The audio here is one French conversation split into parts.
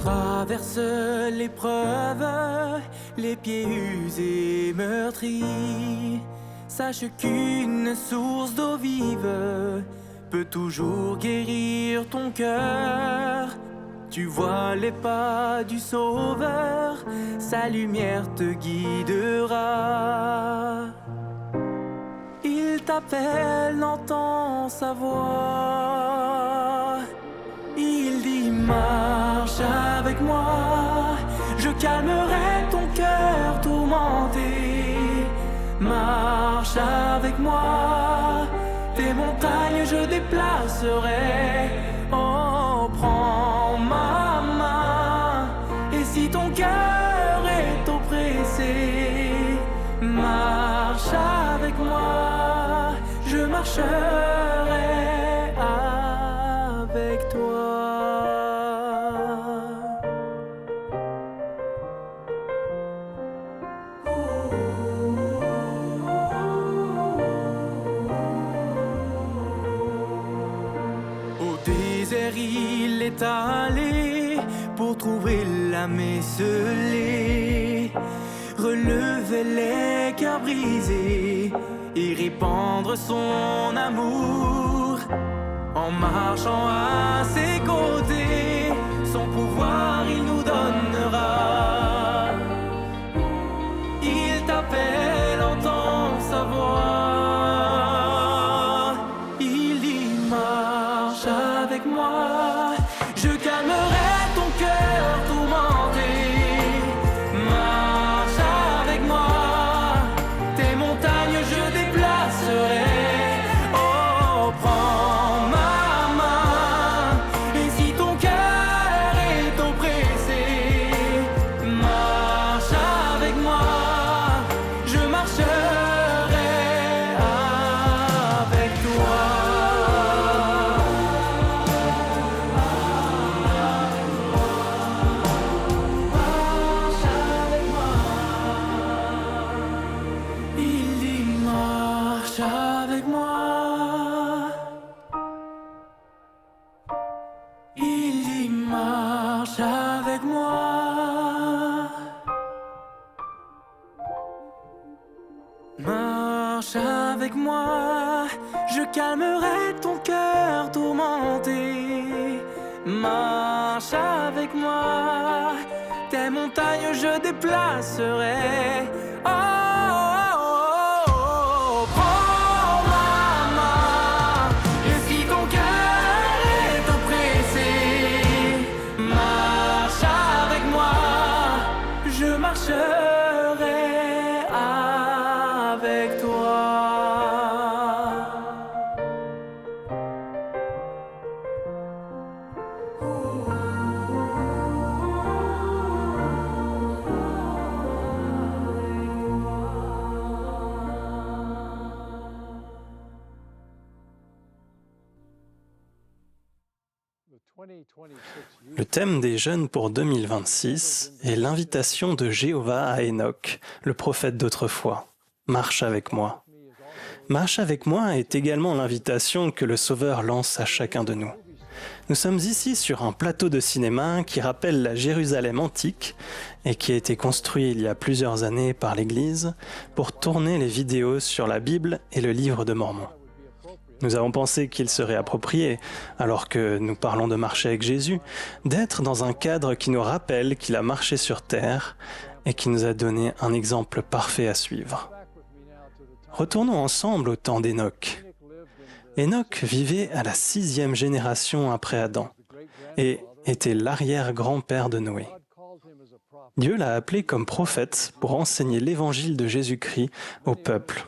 Traverse l'épreuve, les pieds usés, meurtris. Sache qu'une source d'eau vive peut toujours guérir ton cœur. Tu vois les pas du Sauveur, sa lumière te guidera. Il t'appelle, entends sa voix. Il dit marche avec moi, je calmerai ton cœur tourmenté. Marche avec moi, tes montagnes je déplacerai. Oh, prends ma main, et si ton cœur est oppressé, marche avec moi, je marcherai avec toi. Il est allé pour trouver l'âme esselée, relever les cœurs brisés et répandre son amour. En marchant à ses côtés, son pouvoir il nous donnera. Il t'appelle, entends sa voix. Il dit marche avec moi, je calmerai ton cœur tourmenté. Marche avec moi, tes montagnes je déplacerai. Oh, prends ma main, et si ton cœur est oppressé, marche avec moi, je marcherai avec toi. Marche avec moi, je calmerai ton cœur tourmenté. Marche avec moi, tes montagnes je déplacerai. Oh, oh, oh, oh, prends ma main, et si ton cœur est oppressé, marche avec moi, je marcherai avec toi. Le thème des jeunes pour 2026 est l'invitation de Jéhovah à Enoch, le prophète d'autrefois. Marche avec moi. Marche avec moi est également l'invitation que le Sauveur lance à chacun de nous. Nous sommes ici sur un plateau de cinéma qui rappelle la Jérusalem antique et qui a été construit il y a plusieurs années par l'Église pour tourner les vidéos sur la Bible et le livre de Mormon. Nous avons pensé qu'il serait approprié, alors que nous parlons de marcher avec Jésus, d'être dans un cadre qui nous rappelle qu'il a marché sur terre et qui nous a donné un exemple parfait à suivre. Retournons ensemble au temps d'Enoch. Enoch vivait à la 6e génération après Adam et était l'arrière-grand-père de Noé. Dieu l'a appelé comme prophète pour enseigner l'évangile de Jésus-Christ au peuple,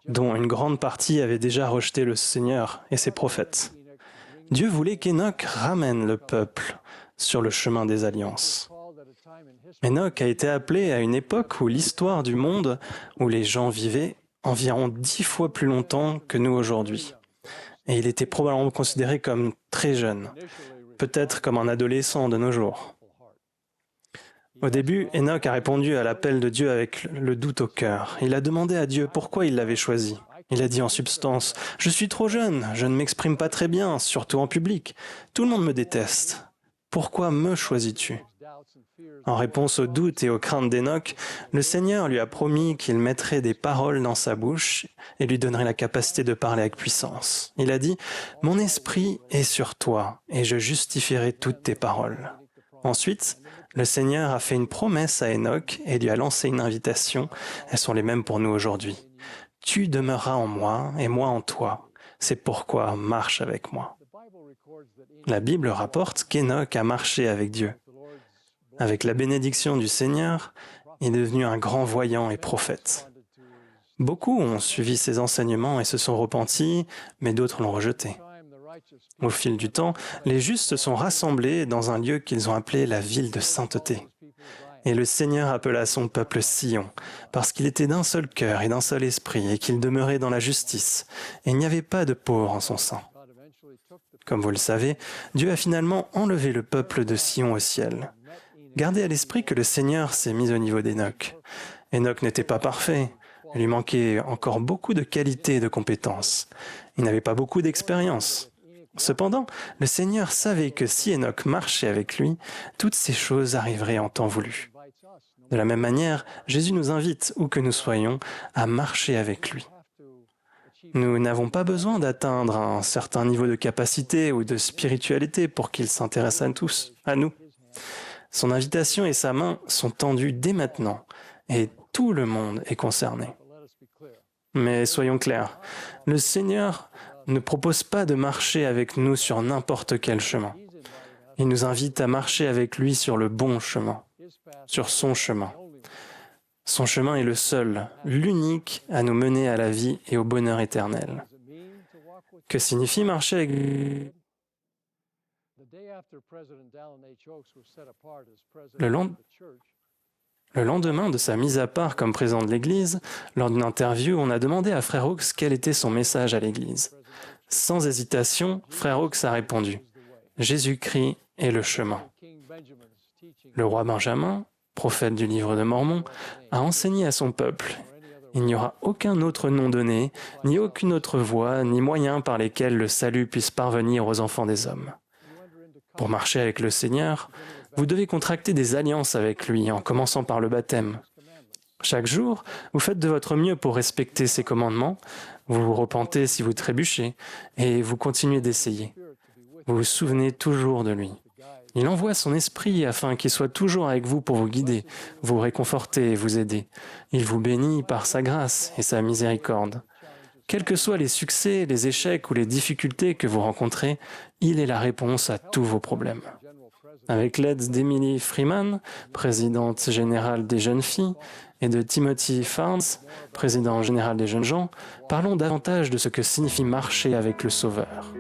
dont une grande partie avait déjà rejeté le Seigneur et ses prophètes. Dieu voulait qu'Enoch ramène le peuple sur le chemin des alliances. Enoch a été appelé à une époque où l'histoire du monde, où les gens vivaient environ 10 fois plus longtemps que nous aujourd'hui. Et il était probablement considéré comme très jeune, peut-être comme un adolescent de nos jours. Au début, Enoch a répondu à l'appel de Dieu avec le doute au cœur. Il a demandé à Dieu pourquoi il l'avait choisi. Il a dit en substance « Je suis trop jeune, je ne m'exprime pas très bien, surtout en public. Tout le monde me déteste. pourquoi me choisis-tu » En réponse aux doutes et aux craintes d'Hénoch, le Seigneur lui a promis qu'il mettrait des paroles dans sa bouche et lui donnerait la capacité de parler avec puissance. Il a dit « Mon esprit est sur toi et je justifierai toutes tes paroles. » Ensuite, le Seigneur a fait une promesse à Hénoch et lui a lancé une invitation. Elles sont les mêmes pour nous aujourd'hui. « Tu demeureras en moi et moi en toi. C'est pourquoi marche avec moi. » La Bible rapporte qu'Hénoch a marché avec Dieu. Avec la bénédiction du Seigneur, il est devenu un grand voyant et prophète. Beaucoup ont suivi ses enseignements et se sont repentis, mais d'autres l'ont rejeté. Au fil du temps, les justes se sont rassemblés dans un lieu qu'ils ont appelé la ville de sainteté. Et le Seigneur appela son peuple Sion, parce qu'il était d'un seul cœur et d'un seul esprit, et qu'il demeurait dans la justice, et il n'y avait pas de pauvre en son sein. Comme vous le savez, Dieu a finalement enlevé le peuple de Sion au ciel. Gardez à l'esprit que le Seigneur s'est mis au niveau d'Hénoch. Hénoch n'était pas parfait, il lui manquait encore beaucoup de qualités et de compétences. Il n'avait pas beaucoup d'expérience. Cependant, le Seigneur savait que si Hénoch marchait avec lui, toutes ces choses arriveraient en temps voulu. De la même manière, Jésus nous invite, où que nous soyons, à marcher avec lui. Nous n'avons pas besoin d'atteindre un certain niveau de capacité ou de spiritualité pour qu'il s'intéresse à nous. Son invitation et sa main sont tendues dès maintenant, et tout le monde est concerné. Mais soyons clairs, le Seigneur ne propose pas de marcher avec nous sur n'importe quel chemin. Il nous invite à marcher avec lui sur le bon chemin, sur son chemin. Son chemin est le seul, l'unique à nous mener à la vie et au bonheur éternel. Que signifie marcher avec lui ? Le lendemain de sa mise à part comme président de l'Église, lors d'une interview, on a demandé à Frère Oaks quel était son message à l'Église. Sans hésitation, Frère Oaks a répondu « Jésus-Christ est le chemin ». Le roi Benjamin, prophète du livre de Mormon, a enseigné à son peuple « Il n'y aura aucun autre nom donné, ni aucune autre voie, ni moyen par lesquels le salut puisse parvenir aux enfants des hommes. » Pour marcher avec le Seigneur, vous devez contracter des alliances avec lui, en commençant par le baptême. Chaque jour, vous faites de votre mieux pour respecter ses commandements, vous vous repentez si vous trébuchez, et vous continuez d'essayer. Vous vous souvenez toujours de lui. Il envoie son esprit afin qu'il soit toujours avec vous pour vous guider, vous réconforter et vous aider. Il vous bénit par sa grâce et sa miséricorde. Quels que soient les succès, les échecs ou les difficultés que vous rencontrez, il est la réponse à tous vos problèmes. Avec l'aide d'Emily Freeman, présidente générale des jeunes filles, et de Timothy Farnes, président général des jeunes gens, parlons davantage de ce que signifie marcher avec le Sauveur.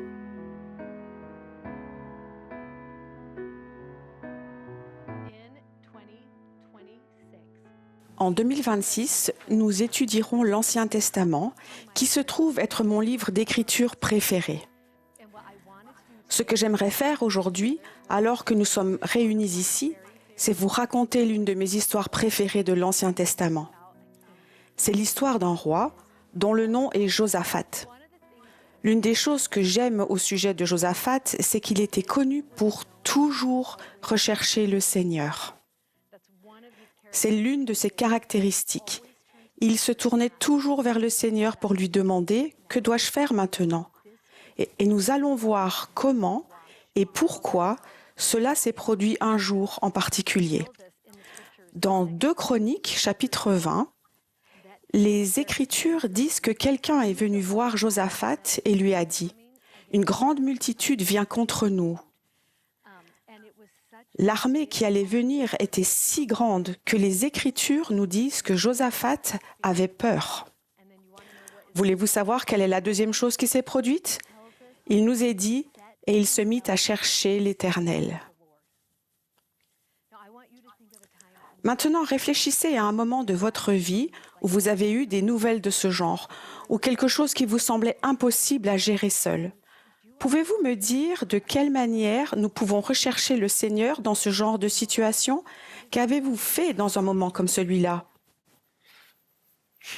En 2026, nous étudierons l'Ancien Testament, qui se trouve être mon livre d'écriture préféré. Ce que j'aimerais faire aujourd'hui, alors que nous sommes réunis ici, c'est vous raconter l'une de mes histoires préférées de l'Ancien Testament. C'est l'histoire d'un roi dont le nom est Josaphat. L'une des choses que j'aime au sujet de Josaphat, c'est qu'il était connu pour toujours rechercher le Seigneur. C'est l'une de ses caractéristiques. Il se tournait toujours vers le Seigneur pour lui demander « Que dois-je faire maintenant ?» Et nous allons voir comment et pourquoi cela s'est produit un jour en particulier. Dans 2 Chroniques, chapitre 20, les Écritures disent que quelqu'un est venu voir Josaphat et lui a dit « Une grande multitude vient contre nous. » L'armée qui allait venir était si grande que les Écritures nous disent que Josaphat avait peur. Voulez-vous savoir quelle est la deuxième chose qui s'est produite? Il nous est dit « Et il se mit à chercher l'Éternel. » Maintenant, réfléchissez à un moment de votre vie où vous avez eu des nouvelles de ce genre, ou quelque chose qui vous semblait impossible à gérer seul. Pouvez-vous me dire de quelle manière nous pouvons rechercher le Seigneur dans ce genre de situation? Qu'avez-vous fait dans un moment comme celui-là?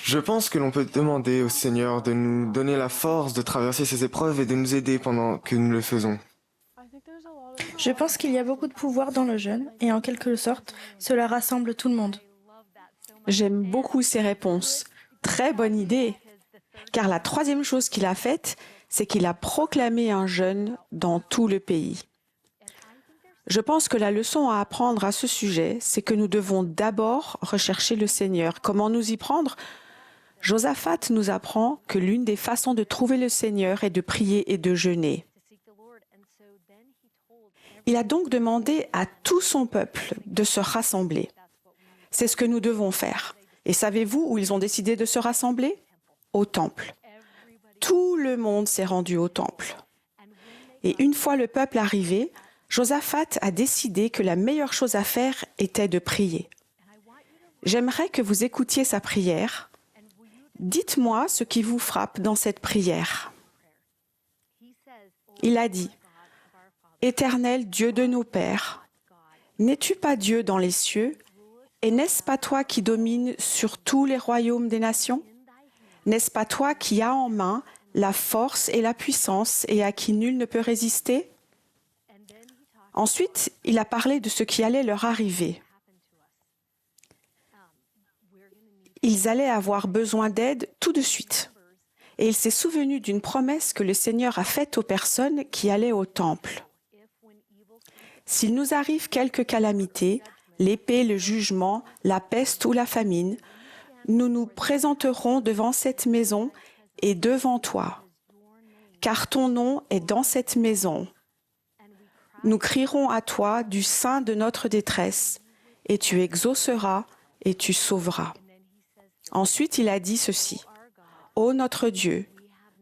Je pense que l'on peut demander au Seigneur de nous donner la force de traverser ces épreuves et de nous aider pendant que nous le faisons. Je pense qu'il y a beaucoup de pouvoir dans le jeûne et en quelque sorte, cela rassemble tout le monde. J'aime beaucoup ces réponses. Très bonne idée. Car la troisième chose qu'il a faite, c'est qu'il a proclamé un jeûne dans tout le pays. Je pense que la leçon à apprendre à ce sujet, c'est que nous devons d'abord rechercher le Seigneur. Comment nous y prendre? Josaphat nous apprend que l'une des façons de trouver le Seigneur est de prier et de jeûner. Il a donc demandé à tout son peuple de se rassembler. C'est ce que nous devons faire. Et savez-vous où ils ont décidé de se rassembler? Au temple. Tout le monde s'est rendu au temple. Et une fois le peuple arrivé, Josaphat a décidé que la meilleure chose à faire était de prier. J'aimerais que vous écoutiez sa prière. Dites-moi ce qui vous frappe dans cette prière. Il a dit, « Éternel Dieu de nos pères, n'es-tu pas Dieu dans les cieux, et n'est-ce pas toi qui domines sur tous les royaumes des nations? N'est-ce pas toi qui as en main la force et la puissance et à qui nul ne peut résister? » Ensuite, il a parlé de ce qui allait leur arriver. Ils allaient avoir besoin d'aide tout de suite. Et il s'est souvenu d'une promesse que le Seigneur a faite aux personnes qui allaient au temple. S'il nous arrive quelque calamité, l'épée, le jugement, la peste ou la famine, nous nous présenterons devant cette maison et devant toi, car ton nom est dans cette maison. Nous crierons à toi du sein de notre détresse, et tu exauceras et tu sauveras. Ensuite, il a dit ceci. Ô notre Dieu,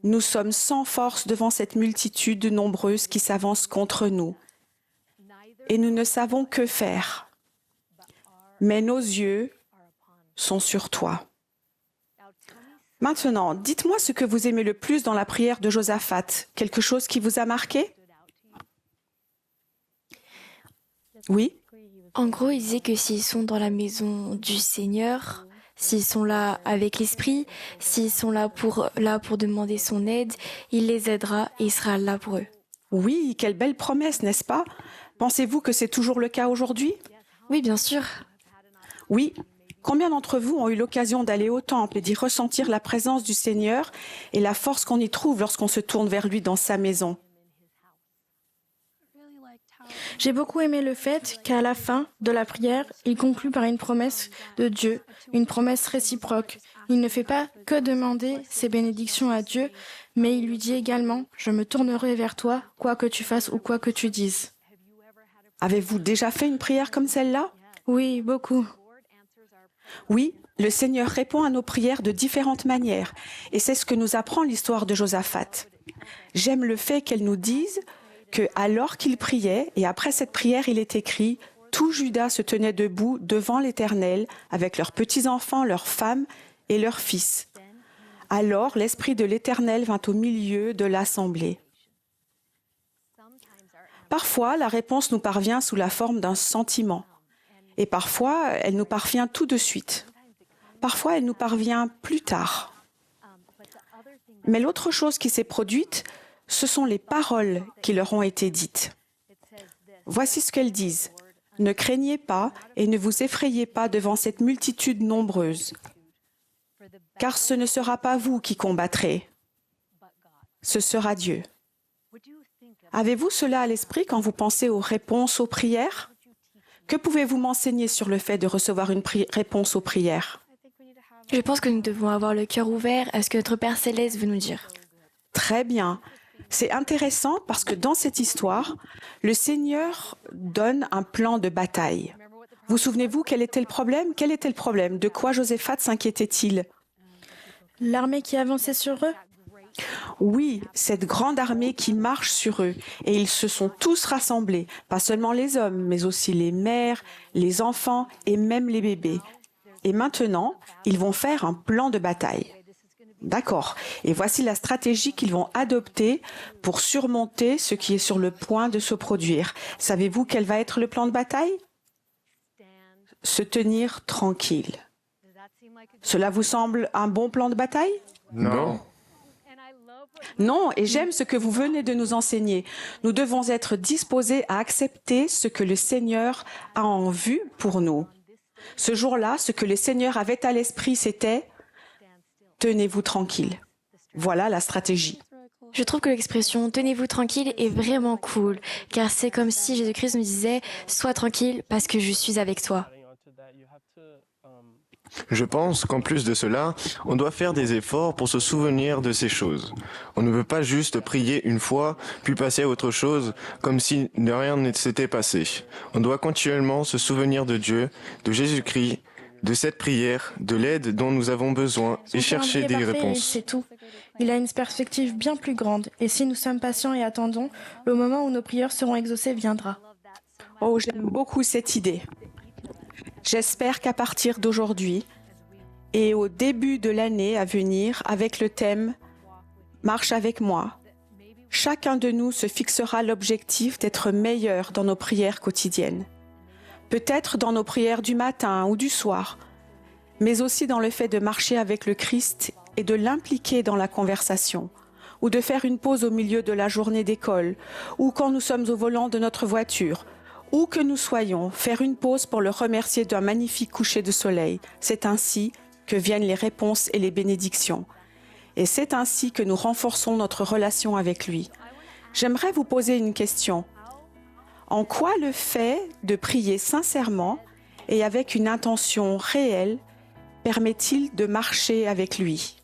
nous sommes sans force devant cette multitude nombreuse qui s'avance contre nous, et nous ne savons que faire. Mais nos yeux sont sur toi. Maintenant, dites-moi ce que vous aimez le plus dans la prière de Josaphat. Quelque chose qui vous a marqué? Oui? En gros, il disait que s'ils sont dans la maison du Seigneur, s'ils sont là avec l'Esprit, s'ils sont là pour demander son aide, il les aidera et il sera là pour eux. Oui, quelle belle promesse, n'est-ce pas? Pensez-vous que c'est toujours le cas aujourd'hui? Oui, bien sûr. Oui. Combien d'entre vous ont eu l'occasion d'aller au temple et d'y ressentir la présence du Seigneur et la force qu'on y trouve lorsqu'on se tourne vers lui dans sa maison? J'ai beaucoup aimé le fait qu'à la fin de la prière, il conclut par une promesse de Dieu, une promesse réciproque. Il ne fait pas que demander ses bénédictions à Dieu, mais il lui dit également « Je me tournerai vers toi, quoi que tu fasses ou quoi que tu dises. » Avez-vous déjà fait une prière comme celle-là? Oui, beaucoup. Oui, le Seigneur répond à nos prières de différentes manières, et c'est ce que nous apprend l'histoire de Josaphat. J'aime le fait qu'elle nous dise que, alors qu'il priait, et après cette prière, il est écrit, tout Juda se tenait debout devant l'Éternel, avec leurs petits-enfants, leurs femmes et leurs fils. Alors l'Esprit de l'Éternel vint au milieu de l'assemblée. Parfois, la réponse nous parvient sous la forme d'un sentiment. Et parfois, elle nous parvient tout de suite. Parfois, elle nous parvient plus tard. Mais l'autre chose qui s'est produite, ce sont les paroles qui leur ont été dites. Voici ce qu'elles disent. « Ne craignez pas et ne vous effrayez pas devant cette multitude nombreuse, car ce ne sera pas vous qui combattrez, ce sera Dieu. » Avez-vous cela à l'esprit quand vous pensez aux réponses aux prières? Que pouvez-vous m'enseigner sur le fait de recevoir une réponse aux prières? Je pense que nous devons avoir le cœur ouvert à ce que notre Père Céleste veut nous dire. Très bien. C'est intéressant parce que dans cette histoire, le Seigneur donne un plan de bataille. Vous souvenez-vous quel était le problème? Quel était le problème? De quoi Josaphat s'inquiétait-il? L'armée qui avançait sur eux? Oui, cette grande armée qui marche sur eux. Et ils se sont tous rassemblés, pas seulement les hommes, mais aussi les mères, les enfants et même les bébés. Et maintenant, ils vont faire un plan de bataille. D'accord. Et voici la stratégie qu'ils vont adopter pour surmonter ce qui est sur le point de se produire. Savez-vous quel va être le plan de bataille? Se tenir tranquille. Cela vous semble un bon plan de bataille? Non. Non, et j'aime ce que vous venez de nous enseigner. Nous devons être disposés à accepter ce que le Seigneur a en vue pour nous. Ce jour-là, ce que le Seigneur avait à l'esprit, c'était « tenez-vous tranquille ». Voilà la stratégie. Je trouve que l'expression « tenez-vous tranquille » est vraiment cool, car c'est comme si Jésus-Christ nous disait « sois tranquille parce que je suis avec toi ». Je pense qu'en plus de cela, on doit faire des efforts pour se souvenir de ces choses. On ne peut pas juste prier une fois, puis passer à autre chose, comme si rien ne s'était passé. On doit continuellement se souvenir de Dieu, de Jésus-Christ, de cette prière, de l'aide dont nous avons besoin et chercher des réponses. C'est tout. Il a une perspective bien plus grande. Et si nous sommes patients et attendons, le moment où nos prières seront exaucées viendra. Oh, j'aime beaucoup cette idée. J'espère qu'à partir d'aujourd'hui et au début de l'année à venir, avec le thème « Marche avec moi », chacun de nous se fixera l'objectif d'être meilleur dans nos prières quotidiennes. Peut-être dans nos prières du matin ou du soir, mais aussi dans le fait de marcher avec le Christ et de l'impliquer dans la conversation, ou de faire une pause au milieu de la journée d'école, ou quand nous sommes au volant de notre voiture, où que nous soyons, faire une pause pour le remercier d'un magnifique coucher de soleil. C'est ainsi que viennent les réponses et les bénédictions. Et c'est ainsi que nous renforçons notre relation avec lui. J'aimerais vous poser une question. En quoi le fait de prier sincèrement et avec une intention réelle permet-il de marcher avec lui ?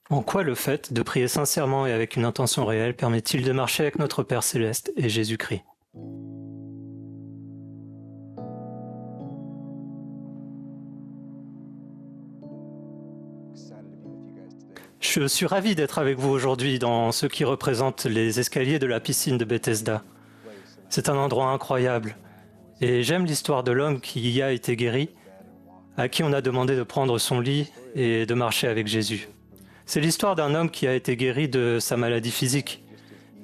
En quoi le fait de prier sincèrement et avec une intention réelle permet-il de marcher avec notre Père Céleste et Jésus-Christ ? Je suis ravi d'être avec vous aujourd'hui dans ce qui représente les escaliers de la piscine de Bethesda. C'est un endroit incroyable et j'aime l'histoire de l'homme qui y a été guéri, à qui on a demandé de prendre son lit et de marcher avec Jésus. C'est l'histoire d'un homme qui a été guéri de sa maladie physique,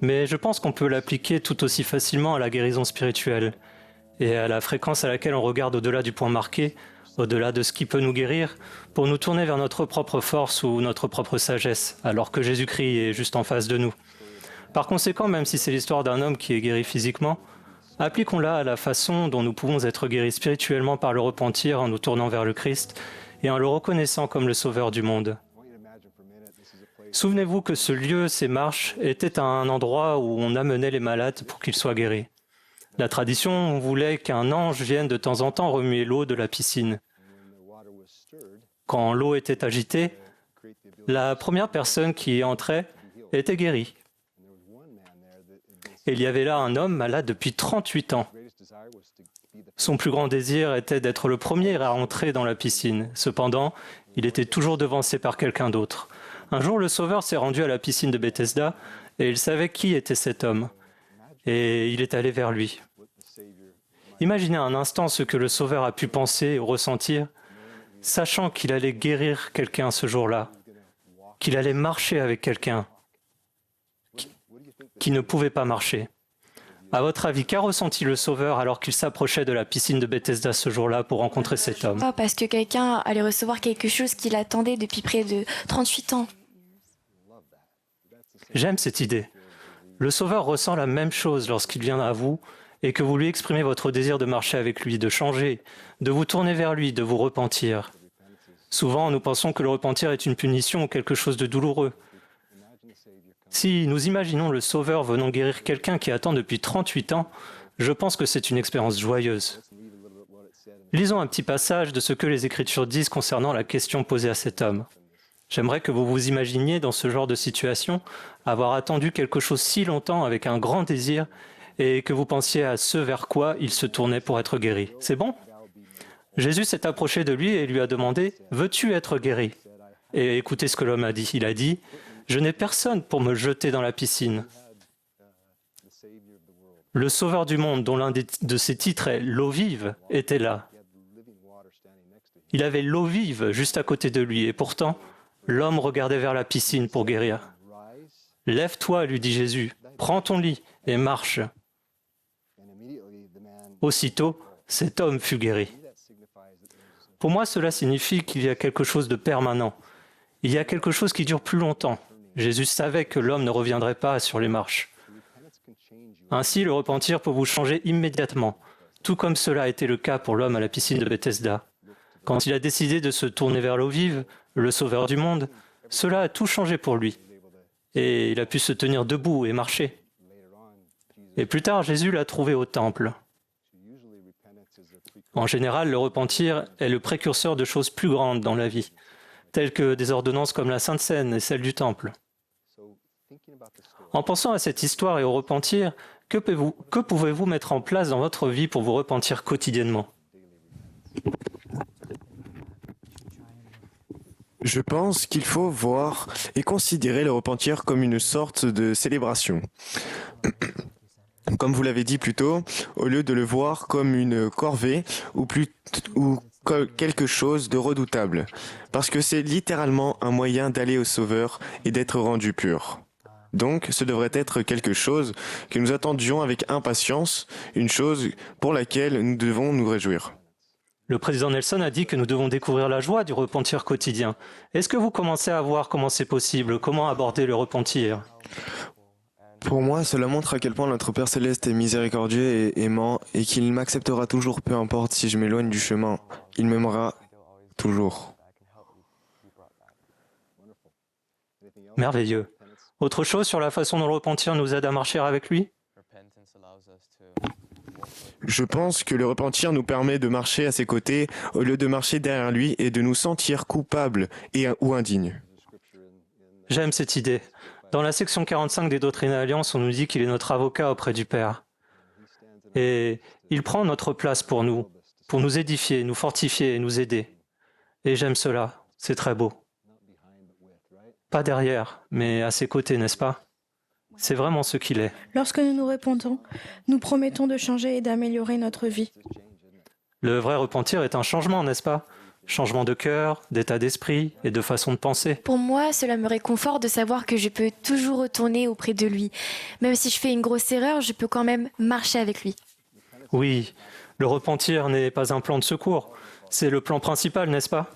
mais je pense qu'on peut l'appliquer tout aussi facilement à la guérison spirituelle et à la fréquence à laquelle on regarde au-delà du point marqué, au-delà de ce qui peut nous guérir, pour nous tourner vers notre propre force ou notre propre sagesse, alors que Jésus-Christ est juste en face de nous. Par conséquent, même si c'est l'histoire d'un homme qui est guéri physiquement, appliquons-la à la façon dont nous pouvons être guéris spirituellement par le repentir en nous tournant vers le Christ et en le reconnaissant comme le Sauveur du monde. Souvenez-vous que ce lieu, ces marches, était un endroit où on amenait les malades pour qu'ils soient guéris. La tradition voulait qu'un ange vienne de temps en temps remuer l'eau de la piscine. Quand l'eau était agitée, la première personne qui y entrait était guérie. Et il y avait là un homme malade depuis 38 ans. Son plus grand désir était d'être le premier à entrer dans la piscine. Cependant, il était toujours devancé par quelqu'un d'autre. Un jour, le Sauveur s'est rendu à la piscine de Bethesda et il savait qui était cet homme. Et il est allé vers lui. Imaginez un instant ce que le Sauveur a pu penser ou ressentir, sachant qu'il allait guérir quelqu'un ce jour-là, qu'il allait marcher avec quelqu'un qui ne pouvait pas marcher. À votre avis, qu'a ressenti le Sauveur alors qu'il s'approchait de la piscine de Bethesda ce jour-là pour rencontrer cet homme ? Parce que quelqu'un allait recevoir quelque chose qu'il attendait depuis près de 38 ans. J'aime cette idée. Le Sauveur ressent la même chose lorsqu'il vient à vous et que vous lui exprimez votre désir de marcher avec lui, de changer, de vous tourner vers lui, de vous repentir. Souvent, nous pensons que le repentir est une punition ou quelque chose de douloureux. Si nous imaginons le Sauveur venant guérir quelqu'un qui attend depuis 38 ans, je pense que c'est une expérience joyeuse. Lisons un petit passage de ce que les Écritures disent concernant la question posée à cet homme. J'aimerais que vous vous imaginiez dans ce genre de situation avoir attendu quelque chose si longtemps avec un grand désir et que vous pensiez à ce vers quoi il se tournait pour être guéri. C'est bon ? Jésus s'est approché de lui et lui a demandé « Veux-tu être guéri ?» Et écoutez ce que l'homme a dit. Il a dit « Je n'ai personne pour me jeter dans la piscine. » Le Sauveur du monde, dont l'un de ses titres est « L'eau vive », était là. Il avait l'eau vive juste à côté de lui et pourtant, l'homme regardait vers la piscine pour guérir. « Lève-toi, lui dit Jésus, prends ton lit et marche. » Aussitôt, cet homme fut guéri. Pour moi, cela signifie qu'il y a quelque chose de permanent. Il y a quelque chose qui dure plus longtemps. Jésus savait que l'homme ne reviendrait pas sur les marches. Ainsi, le repentir peut vous changer immédiatement, tout comme cela a été le cas pour l'homme à la piscine de Bethesda. Quand il a décidé de se tourner vers l'eau vive, le sauveur du monde, cela a tout changé pour lui. Et il a pu se tenir debout et marcher. Et plus tard, Jésus l'a trouvé au temple. En général, le repentir est le précurseur de choses plus grandes dans la vie, telles que des ordonnances comme la Sainte Seine et celle du temple. En pensant à cette histoire et au repentir, que pouvez-vous mettre en place dans votre vie pour vous repentir quotidiennement ? Je pense qu'il faut voir et considérer le repentir comme une sorte de célébration. Comme vous l'avez dit plus tôt, au lieu de le voir comme une corvée ou quelque chose de redoutable, parce que c'est littéralement un moyen d'aller au Sauveur et d'être rendu pur. Donc, ce devrait être quelque chose que nous attendions avec impatience, une chose pour laquelle nous devons nous réjouir. Le président Nelson a dit que nous devons découvrir la joie du repentir quotidien. Est-ce que vous commencez à voir comment c'est possible, comment aborder le repentir ? Pour moi, cela montre à quel point notre Père Céleste est miséricordieux et aimant et qu'il m'acceptera toujours, peu importe si je m'éloigne du chemin. Il m'aimera toujours. Merveilleux. Autre chose sur la façon dont le repentir nous aide à marcher avec lui ? Je pense que le repentir nous permet de marcher à ses côtés au lieu de marcher derrière lui et de nous sentir coupables ou indignes. J'aime cette idée. Dans la section 45 des Doctrines et Alliances, on nous dit qu'il est notre avocat auprès du Père. Et il prend notre place pour nous édifier, nous fortifier et nous aider. Et j'aime cela, c'est très beau. Pas derrière, mais à ses côtés, n'est-ce pas ? C'est vraiment ce qu'il est. Lorsque nous nous repentons, nous promettons de changer et d'améliorer notre vie. Le vrai repentir est un changement, n'est-ce pas ? Changement de cœur, d'état d'esprit et de façon de penser. Pour moi, cela me réconforte de savoir que je peux toujours retourner auprès de lui. Même si je fais une grosse erreur, je peux quand même marcher avec lui. Oui, le repentir n'est pas un plan de secours. C'est le plan principal, n'est-ce pas ?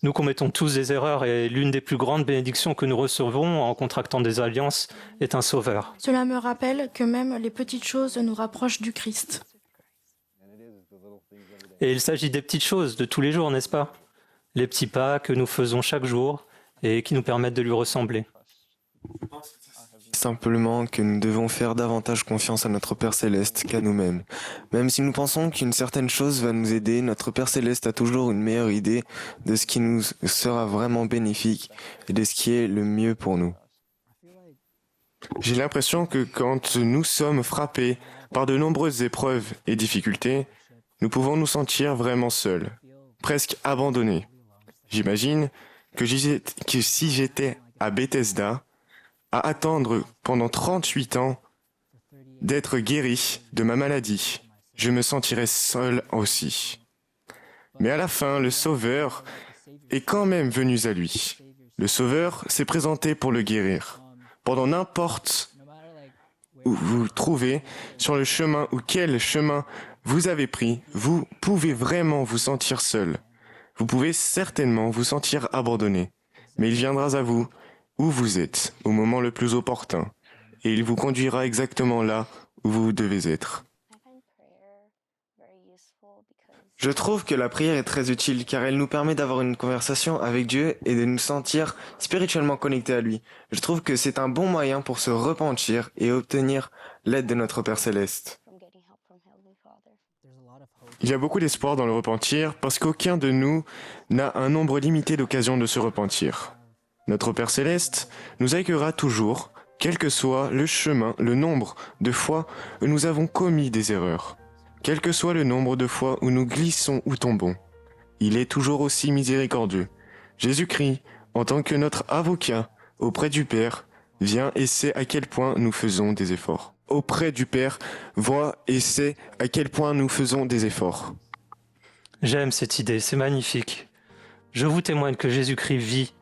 Nous commettons tous des erreurs et l'une des plus grandes bénédictions que nous recevons en contractant des alliances est un sauveur. Cela me rappelle que même les petites choses nous rapprochent du Christ. Et il s'agit des petites choses de tous les jours, n'est-ce pas ? Les petits pas que nous faisons chaque jour et qui nous permettent de lui ressembler. Simplement que nous devons faire davantage confiance à notre Père Céleste qu'à nous-mêmes. Même si nous pensons qu'une certaine chose va nous aider, notre Père Céleste a toujours une meilleure idée de ce qui nous sera vraiment bénéfique et de ce qui est le mieux pour nous. J'ai l'impression que quand nous sommes frappés par de nombreuses épreuves et difficultés, nous pouvons nous sentir vraiment seuls, presque abandonnés. J'imagine que si j'étais à Bethesda, à attendre pendant 38 ans d'être guéri de ma maladie, je me sentirais seul aussi. Mais à la fin, le Sauveur est quand même venu à lui. Le Sauveur s'est présenté pour le guérir. Pendant n'importe où vous vous trouvez, sur le chemin ou quel chemin vous avez pris, vous pouvez vraiment vous sentir seul. Vous pouvez certainement vous sentir abandonné. Mais il viendra à vous où vous êtes, au moment le plus opportun, et il vous conduira exactement là où vous devez être. Je trouve que la prière est très utile car elle nous permet d'avoir une conversation avec Dieu et de nous sentir spirituellement connectés à lui. Je trouve que c'est un bon moyen pour se repentir et obtenir l'aide de notre Père Céleste. Il y a beaucoup d'espoir dans le repentir parce qu'aucun de nous n'a un nombre limité d'occasions de se repentir. Notre Père Céleste nous accueillera toujours, quel que soit le chemin, le nombre de fois où nous avons commis des erreurs, quel que soit le nombre de fois où nous glissons ou tombons. Il est toujours aussi miséricordieux. Jésus-Christ, en tant que notre avocat auprès du Père, vient et sait à quel point nous faisons des efforts. Auprès du Père, voit et sait à quel point nous faisons des efforts. J'aime cette idée, c'est magnifique. Je vous témoigne que Jésus-Christ vit.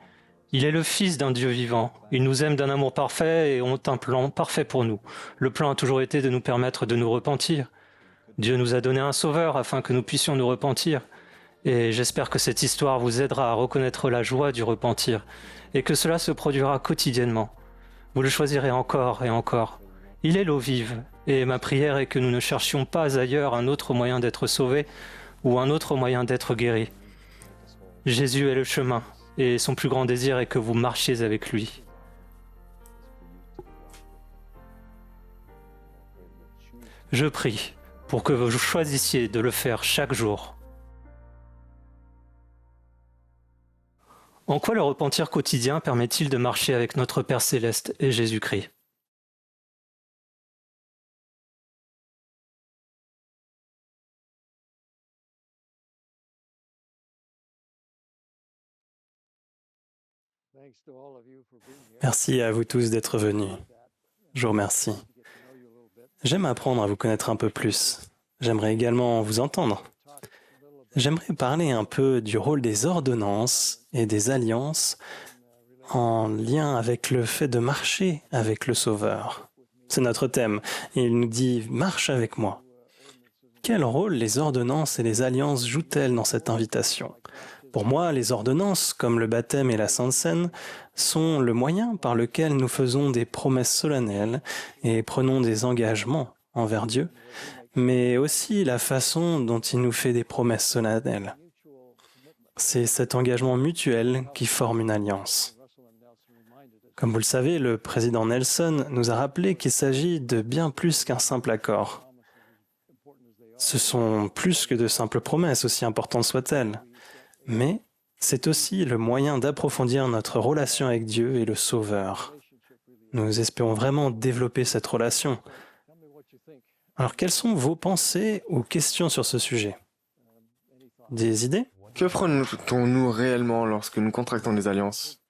Il est le Fils d'un Dieu vivant. Il nous aime d'un amour parfait et ont un plan parfait pour nous. Le plan a toujours été de nous permettre de nous repentir. Dieu nous a donné un sauveur afin que nous puissions nous repentir. Et j'espère que cette histoire vous aidera à reconnaître la joie du repentir et que cela se produira quotidiennement. Vous le choisirez encore et encore. Il est l'eau vive et ma prière est que nous ne cherchions pas ailleurs un autre moyen d'être sauvés ou un autre moyen d'être guéris. Jésus est le chemin et son plus grand désir est que vous marchiez avec lui. Je prie pour que vous choisissiez de le faire chaque jour. En quoi le repentir quotidien permet-il de marcher avec notre Père Céleste et Jésus-Christ ? Merci à vous tous d'être venus. Je vous remercie. J'aime apprendre à vous connaître un peu plus. J'aimerais également vous entendre. J'aimerais parler un peu du rôle des ordonnances et des alliances en lien avec le fait de marcher avec le Sauveur. C'est notre thème. Il nous dit « Marche avec moi ». Quel rôle les ordonnances et les alliances jouent-elles dans cette invitation ? Pour moi, les ordonnances, comme le baptême et la Sainte Seine, sont le moyen par lequel nous faisons des promesses solennelles et prenons des engagements envers Dieu, mais aussi la façon dont il nous fait des promesses solennelles. C'est cet engagement mutuel qui forme une alliance. Comme vous le savez, le président Nelson nous a rappelé qu'il s'agit de bien plus qu'un simple accord. Ce sont plus que de simples promesses, aussi importantes soient-elles. Mais c'est aussi le moyen d'approfondir notre relation avec Dieu et le Sauveur. Nous espérons vraiment développer cette relation. Alors, quelles sont vos pensées ou questions sur ce sujet? Des idées? Que prenons-nous réellement lorsque nous contractons des alliances?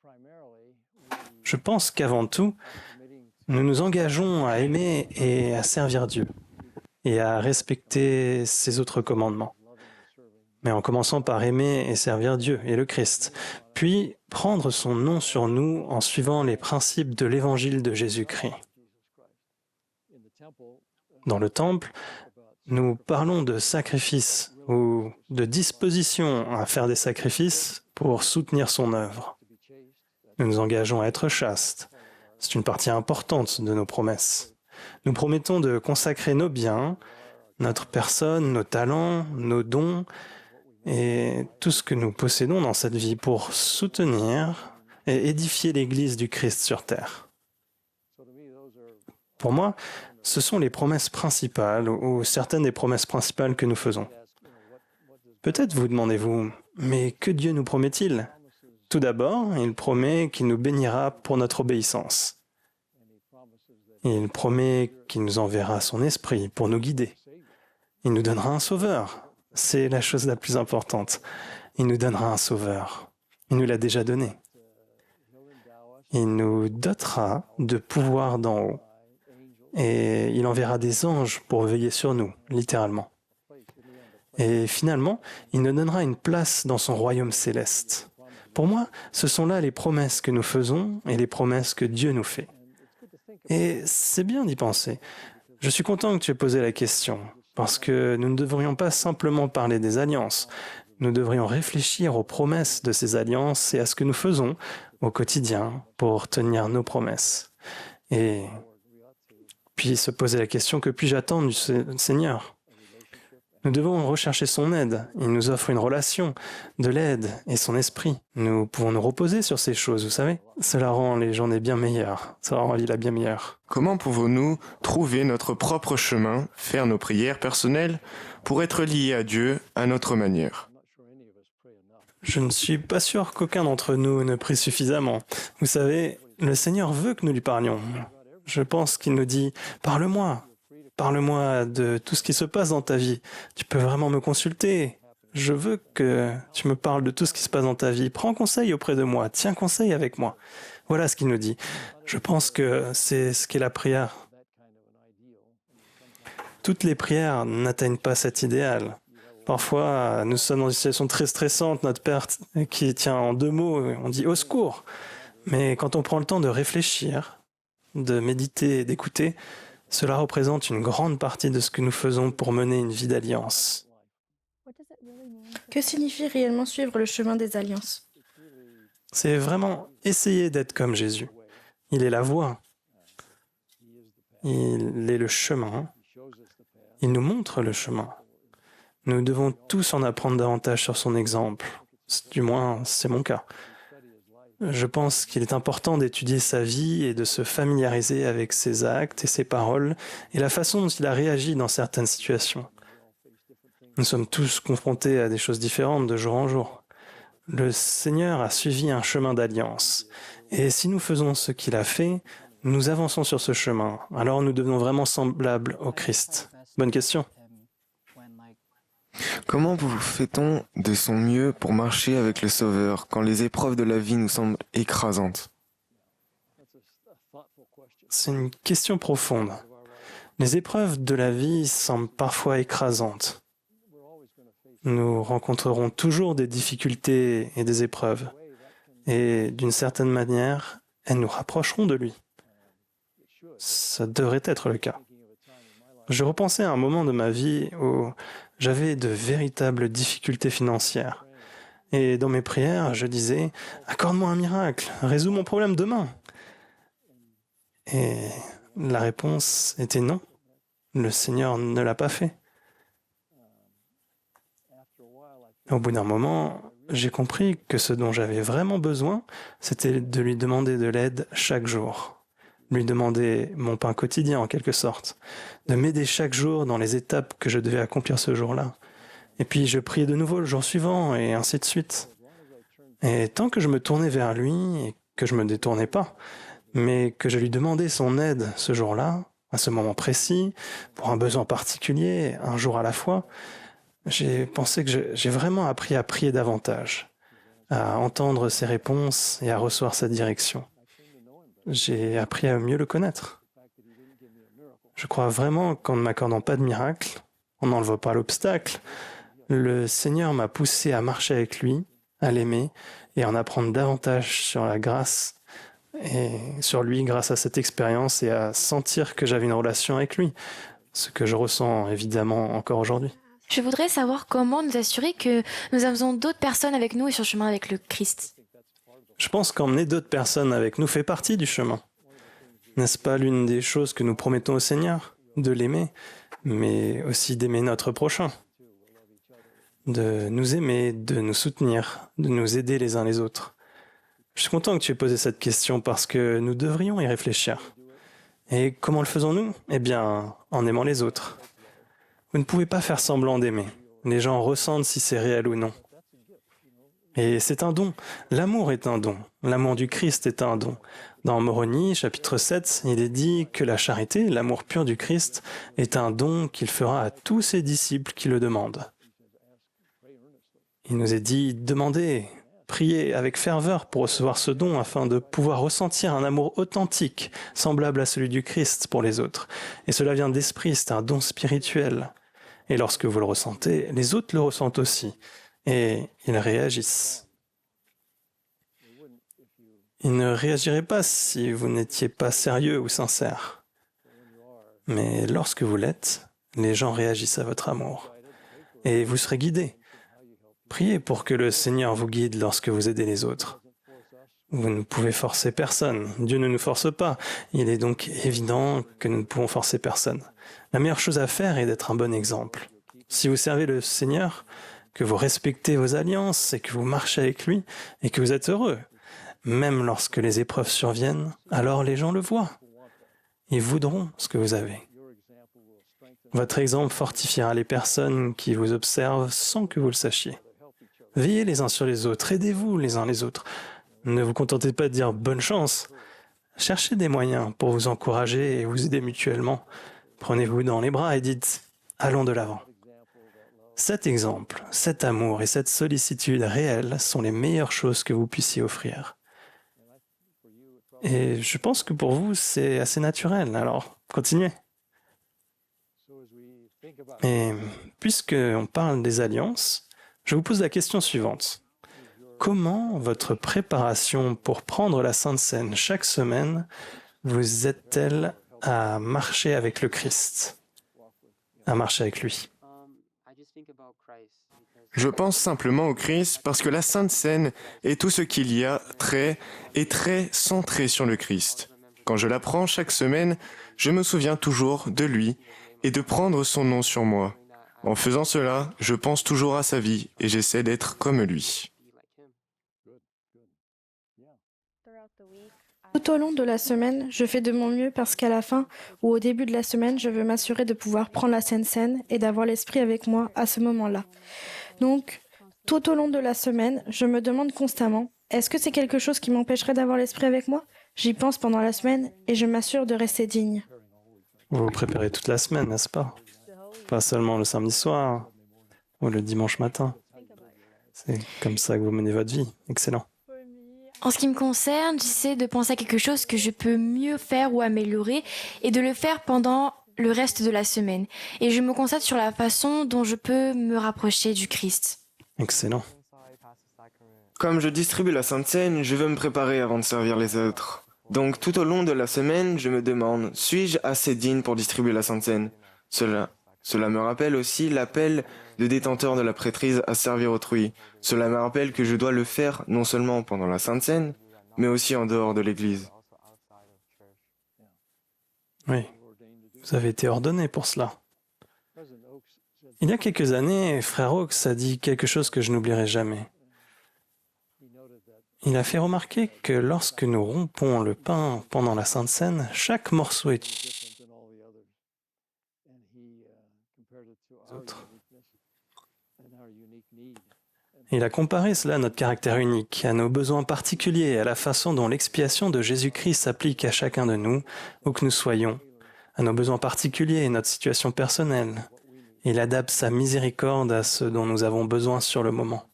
Je pense qu'avant tout, nous nous engageons à aimer et à servir Dieu et à respecter ses autres commandements. Mais en commençant par aimer et servir Dieu et le Christ, puis prendre son nom sur nous en suivant les principes de l'évangile de Jésus-Christ. Dans le temple, nous parlons de sacrifice ou de disposition à faire des sacrifices pour soutenir son œuvre. Nous nous engageons à être chastes. C'est une partie importante de nos promesses. Nous promettons de consacrer nos biens, notre personne, nos talents, nos dons, et tout ce que nous possédons dans cette vie pour soutenir et édifier l'Église du Christ sur terre. Pour moi, ce sont les promesses principales ou certaines des promesses principales que nous faisons. Peut-être vous demandez-vous, mais que Dieu nous promet-il? Tout d'abord, il promet qu'il nous bénira pour notre obéissance. Il promet qu'il nous enverra son esprit pour nous guider. Il nous donnera un sauveur. C'est la chose la plus importante. Il nous donnera un sauveur. Il nous l'a déjà donné. Il nous dotera de pouvoir d'en haut. Et il enverra des anges pour veiller sur nous, littéralement. Et finalement, il nous donnera une place dans son royaume céleste. Pour moi, ce sont là les promesses que nous faisons et les promesses que Dieu nous fait. Et c'est bien d'y penser. Je suis content que tu aies posé la question. Parce que nous ne devrions pas simplement parler des alliances, nous devrions réfléchir aux promesses de ces alliances et à ce que nous faisons au quotidien pour tenir nos promesses. Et puis se poser la question, que puis-je attendre du Seigneur? Nous devons rechercher son aide. Il nous offre une relation, de l'aide et son esprit. Nous pouvons nous reposer sur ces choses, vous savez. Cela rend les journées bien meilleures. Ça rend la vie bien meilleure. Comment pouvons-nous trouver notre propre chemin, faire nos prières personnelles pour être liés à Dieu à notre manière? Je ne suis pas sûr qu'aucun d'entre nous ne prie suffisamment. Vous savez, le Seigneur veut que nous lui parlions. Je pense qu'il nous dit « Parle-moi ». Parle-moi de tout ce qui se passe dans ta vie. Tu peux vraiment me consulter. Je veux que tu me parles de tout ce qui se passe dans ta vie. Prends conseil auprès de moi. Tiens conseil avec moi. Voilà ce qu'il nous dit. Je pense que c'est ce qu'est la prière. Toutes les prières n'atteignent pas cet idéal. Parfois, nous sommes dans une situation très stressante. Notre Père qui tient en 2 mots, on dit « au secours ». Mais quand on prend le temps de réfléchir, de méditer et d'écouter, cela représente une grande partie de ce que nous faisons pour mener une vie d'alliance. Que signifie réellement suivre le chemin des alliances? C'est vraiment essayer d'être comme Jésus. Il est la voie. Il est le chemin. Il nous montre le chemin. Nous devons tous en apprendre davantage sur son exemple. Du moins, c'est mon cas. Je pense qu'il est important d'étudier sa vie et de se familiariser avec ses actes et ses paroles et la façon dont il a réagi dans certaines situations. Nous sommes tous confrontés à des choses différentes de jour en jour. Le Seigneur a suivi un chemin d'alliance. Et si nous faisons ce qu'il a fait, nous avançons sur ce chemin. Alors nous devenons vraiment semblables au Christ. Bonne question. Comment fait-on de son mieux pour marcher avec le Sauveur quand les épreuves de la vie nous semblent écrasantes? C'est une question profonde. Les épreuves de la vie semblent parfois écrasantes. Nous rencontrerons toujours des difficultés et des épreuves. Et d'une certaine manière, elles nous rapprocheront de lui. Ça devrait être le cas. Je repensais à un moment de ma vie où j'avais de véritables difficultés financières. Et dans mes prières, je disais « Accorde-moi un miracle, résous mon problème demain ». Et la réponse était non. Le Seigneur ne l'a pas fait. Au bout d'un moment, j'ai compris que ce dont j'avais vraiment besoin, c'était de lui demander de l'aide chaque jour. Lui demander mon pain quotidien en quelque sorte, de m'aider chaque jour dans les étapes que je devais accomplir ce jour-là. Et puis je priais de nouveau le jour suivant et ainsi de suite. Et tant que je me tournais vers lui et que je me détournais pas, mais que je lui demandais son aide ce jour-là, à ce moment précis, pour un besoin particulier, un jour à la fois, j'ai pensé que j'ai vraiment appris à prier davantage, à entendre ses réponses et à recevoir sa direction. J'ai appris à mieux le connaître. Je crois vraiment qu'en ne m'accordant pas de miracle, en n'enlevant pas l'obstacle, le Seigneur m'a poussé à marcher avec lui, à l'aimer et à en apprendre davantage sur la grâce et sur lui grâce à cette expérience et à sentir que j'avais une relation avec lui, ce que je ressens évidemment encore aujourd'hui. Je voudrais savoir comment nous assurer que nous avons d'autres personnes avec nous et sur le chemin avec le Christ. Je pense qu'emmener d'autres personnes avec nous fait partie du chemin. N'est-ce pas l'une des choses que nous promettons au Seigneur? De l'aimer, mais aussi d'aimer notre prochain. De nous aimer, de nous soutenir, de nous aider les uns les autres. Je suis content que tu aies posé cette question parce que nous devrions y réfléchir. Et comment le faisons-nous? Eh bien, en aimant les autres. Vous ne pouvez pas faire semblant d'aimer. Les gens ressentent si c'est réel ou non. Et c'est un don. L'amour est un don. L'amour du Christ est un don. Dans Moroni, chapitre 7, il est dit que la charité, l'amour pur du Christ, est un don qu'il fera à tous ses disciples qui le demandent. Il nous est dit, demandez, priez avec ferveur pour recevoir ce don afin de pouvoir ressentir un amour authentique, semblable à celui du Christ pour les autres. Et cela vient d'esprit, c'est un don spirituel. Et lorsque vous le ressentez, les autres le ressentent aussi. Et ils réagissent. Ils ne réagiraient pas si vous n'étiez pas sérieux ou sincère. Mais lorsque vous l'êtes, les gens réagissent à votre amour. Et vous serez guidés. Priez pour que le Seigneur vous guide lorsque vous aidez les autres. Vous ne pouvez forcer personne. Dieu ne nous force pas. Il est donc évident que nous ne pouvons forcer personne. La meilleure chose à faire est d'être un bon exemple. Si vous servez le Seigneur, que vous respectez vos alliances et que vous marchez avec lui et que vous êtes heureux, même lorsque les épreuves surviennent, alors les gens le voient. Ils voudront ce que vous avez. Votre exemple fortifiera les personnes qui vous observent sans que vous le sachiez. Veillez les uns sur les autres, aidez-vous les uns les autres. Ne vous contentez pas de dire « bonne chance ». Cherchez des moyens pour vous encourager et vous aider mutuellement. Prenez-vous dans les bras et dites « allons de l'avant ». Cet exemple, cet amour et cette sollicitude réelle sont les meilleures choses que vous puissiez offrir. Et je pense que pour vous, c'est assez naturel, alors continuez. Et puisque on parle des alliances, je vous pose la question suivante. Comment votre préparation pour prendre la Sainte Seine chaque semaine vous aide-t-elle à marcher avec le Christ, à marcher avec lui? Je pense simplement au Christ parce que la Sainte Seine est tout ce qu'il y a est très centré sur le Christ. Quand je l'apprends chaque semaine, je me souviens toujours de lui et de prendre son nom sur moi. En faisant cela, je pense toujours à sa vie et j'essaie d'être comme lui. Tout au long de la semaine, je fais de mon mieux parce qu'à la fin ou au début de la semaine, je veux m'assurer de pouvoir prendre la Sainte Seine et d'avoir l'Esprit avec moi à ce moment-là. Donc, tout au long de la semaine, je me demande constamment, est-ce que c'est quelque chose qui m'empêcherait d'avoir l'Esprit avec moi ? J'y pense pendant la semaine et je m'assure de rester digne. Vous vous préparez toute la semaine, n'est-ce pas? Pas seulement le samedi soir ou le dimanche matin. C'est comme ça que vous menez votre vie. Excellent. En ce qui me concerne, j'essaie de penser à quelque chose que je peux mieux faire ou améliorer et de le faire pendant le reste de la semaine. Et je me concentre sur la façon dont je peux me rapprocher du Christ. Excellent. Comme je distribue la Sainte Seine, je veux me préparer avant de servir les autres. Donc tout au long de la semaine, je me demande, suis-je assez digne pour distribuer la Sainte Seine ? Cela me rappelle aussi l'appel de détenteur de la prêtrise à servir autrui. Cela me rappelle que je dois le faire non seulement pendant la Sainte Seine, mais aussi en dehors de l'Église. Oui, vous avez été ordonné pour cela. Il y a quelques années, Frère Oaks a dit quelque chose que je n'oublierai jamais. Il a fait remarquer que lorsque nous rompons le pain pendant la Sainte Seine, chaque morceau est autre. Il a comparé cela à notre caractère unique, à nos besoins particuliers, à la façon dont l'expiation de Jésus-Christ s'applique à chacun de nous, où que nous soyons, à nos besoins particuliers et notre situation personnelle. Il adapte sa miséricorde à ce dont nous avons besoin sur le moment.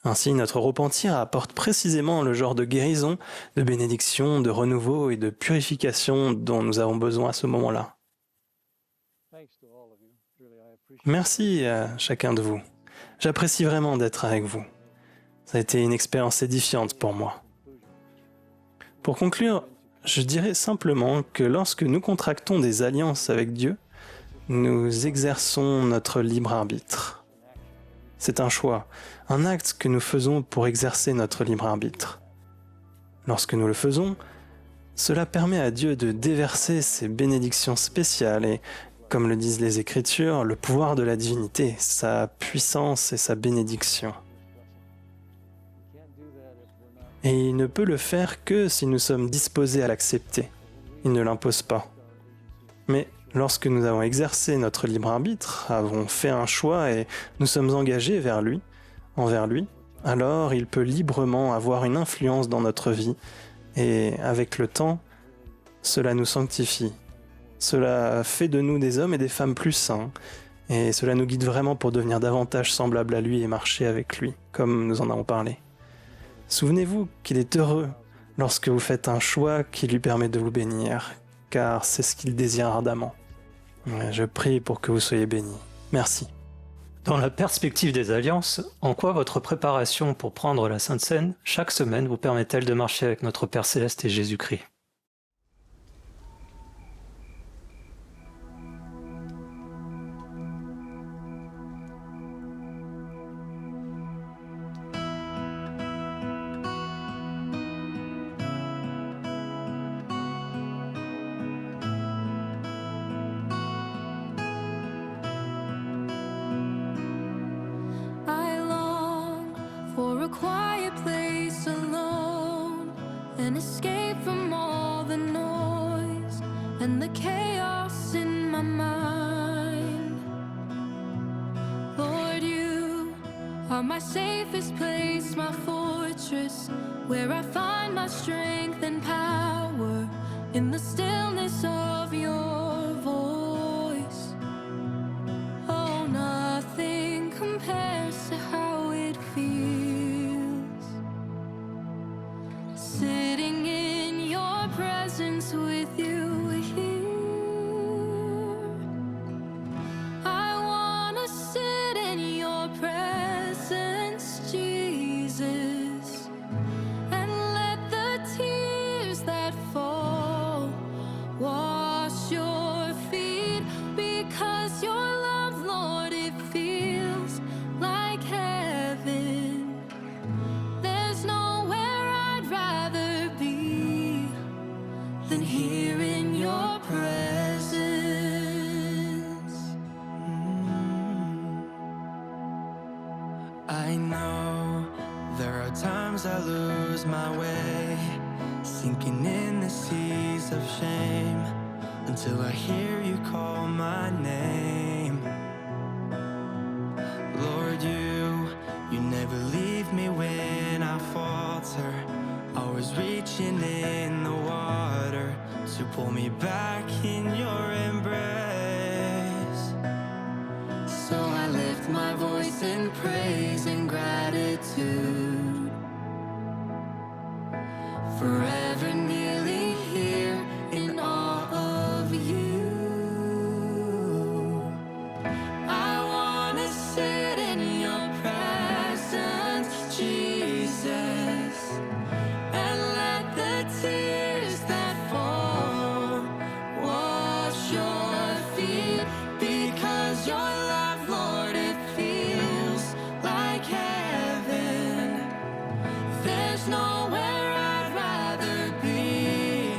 Ainsi, notre repentir apporte précisément le genre de guérison, de bénédiction, de renouveau et de purification dont nous avons besoin à ce moment-là. Merci à chacun de vous. J'apprécie vraiment d'être avec vous. Ça a été une expérience édifiante pour moi. Pour conclure, je dirais simplement que lorsque nous contractons des alliances avec Dieu, nous exerçons notre libre arbitre. C'est un choix, un acte que nous faisons pour exercer notre libre arbitre. Lorsque nous le faisons, cela permet à Dieu de déverser ses bénédictions spéciales et, comme le disent les Écritures, le pouvoir de la divinité, sa puissance et sa bénédiction. Et il ne peut le faire que si nous sommes disposés à l'accepter. Il ne l'impose pas. Mais lorsque nous avons exercé notre libre arbitre, avons fait un choix et nous sommes engagés envers lui, alors il peut librement avoir une influence dans notre vie et avec le temps, cela nous sanctifie. Cela fait de nous des hommes et des femmes plus saints et cela nous guide vraiment pour devenir davantage semblables à lui et marcher avec lui, comme nous en avons parlé. Souvenez-vous qu'il est heureux lorsque vous faites un choix qui lui permet de vous bénir, car c'est ce qu'il désire ardemment. Je prie pour que vous soyez bénis. Merci. Dans la perspective des alliances, en quoi votre préparation pour prendre la Sainte Seine chaque semaine vous permet-elle de marcher avec notre Père Céleste et Jésus-Christ ? I long for a quiet place alone, an escape from all the noise and the chaos in my mind. Lord, you are my safest place, my fortress, where I find my strength and power in the stillness of your voice. Oh, nothing compares to how it feels sitting in your presence with you here. I wanna sit in your presence, Jesus, and let the tears that fall wash your feet, because your love, Lord, it feels like lose my way, sinking in the seas of shame, until I hear you call my name. Lord, you never leave me when I falter, always reaching in the water to pull me back in your embrace. So I lift my voice in praise and gratitude, forever kneeling here in awe of you. I wanna sit in your presence, Jesus, and let the tears that fall wash your feet, because your love, Lord, it feels like heaven. There's nowhere I'd rather be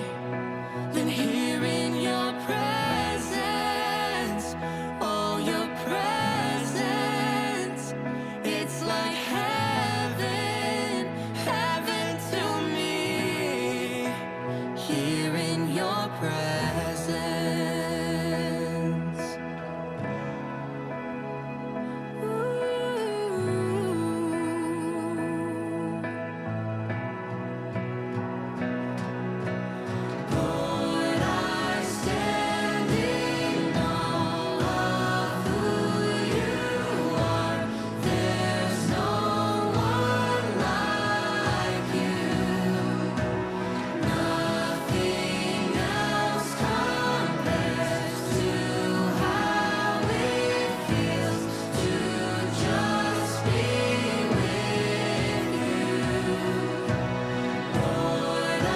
than here in your presence. Oh, your presence, it's like heaven, heaven to me, here in your presence. Lord, I stand in awe of who you are. There's no one like you. Nothing else compares to how it feels to just be with you. Lord, I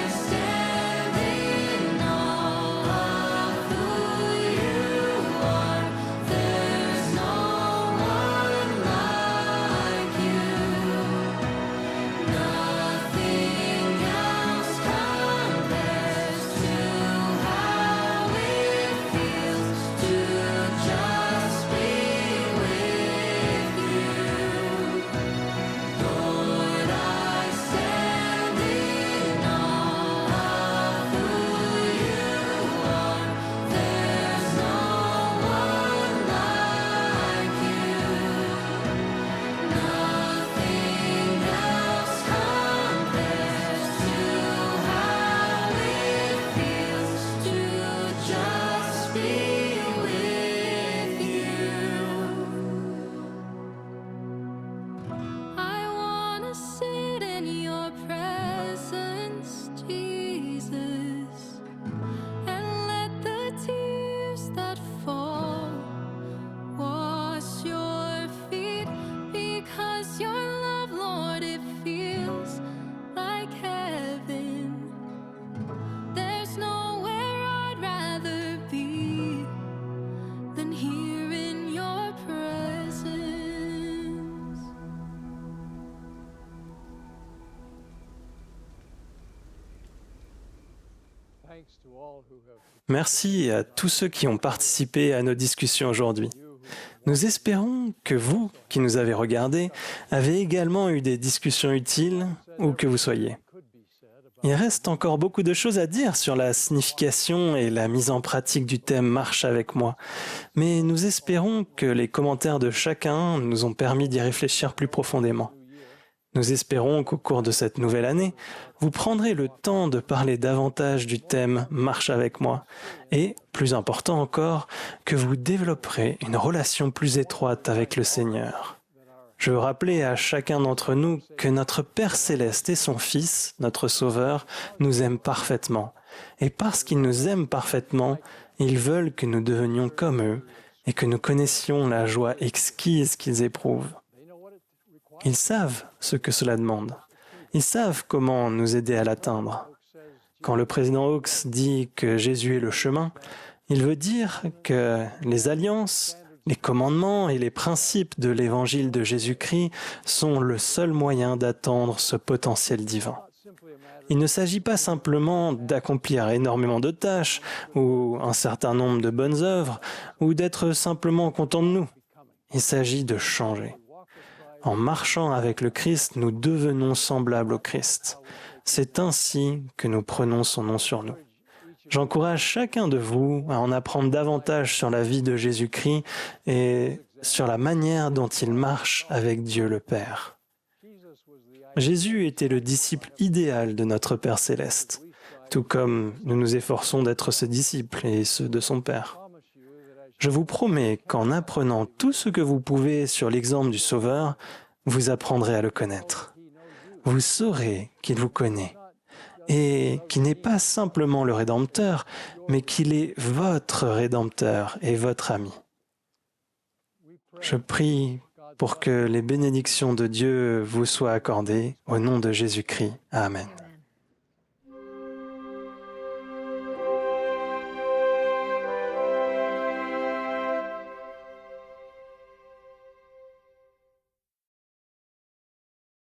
stand in awe of who you are. There's no one like you. Nothing else compares to how it feels to just be with you. Lord, I stand in awe of who you are. There's no one like you. Nothing else compares to how it feels to just be with you. I wanna sit in your presence, Jesus, and let the tears that fall wash your feet, because your love, Lord, it feels like heaven. There's nowhere I'd rather be than here in your presence. Merci à tous ceux qui ont participé à nos discussions aujourd'hui. Nous espérons que vous, qui nous avez regardés, avez également eu des discussions utiles, où que vous soyez. Il reste encore beaucoup de choses à dire sur la signification et la mise en pratique du thème « Marche avec moi », mais nous espérons que les commentaires de chacun nous ont permis d'y réfléchir plus profondément. Nous espérons qu'au cours de cette nouvelle année, vous prendrez le temps de parler davantage du thème « Marche avec moi » et, plus important encore, que vous développerez une relation plus étroite avec le Seigneur. Je veux rappeler à chacun d'entre nous que notre Père Céleste et son Fils, notre Sauveur, nous aiment parfaitement. Et parce qu'ils nous aiment parfaitement, ils veulent que nous devenions comme eux et que nous connaissions la joie exquise qu'ils éprouvent. Ils savent ce que cela demande. Ils savent comment nous aider à l'atteindre. Quand le président Hawkes dit que Jésus est le chemin, il veut dire que les alliances, les commandements et les principes de l'évangile de Jésus-Christ sont le seul moyen d'atteindre ce potentiel divin. Il ne s'agit pas simplement d'accomplir énormément de tâches ou un certain nombre de bonnes œuvres ou d'être simplement content de nous. Il s'agit de changer. En marchant avec le Christ, nous devenons semblables au Christ. C'est ainsi que nous prenons son nom sur nous. J'encourage chacun de vous à en apprendre davantage sur la vie de Jésus-Christ et sur la manière dont il marche avec Dieu le Père. Jésus était le disciple idéal de notre Père céleste, tout comme nous nous efforçons d'être ses disciples et ceux de son Père. Je vous promets qu'en apprenant tout ce que vous pouvez sur l'exemple du Sauveur, vous apprendrez à le connaître. Vous saurez qu'il vous connaît et qu'il n'est pas simplement le Rédempteur, mais qu'il est votre Rédempteur et votre ami. Je prie pour que les bénédictions de Dieu vous soient accordées au nom de Jésus-Christ. Amen.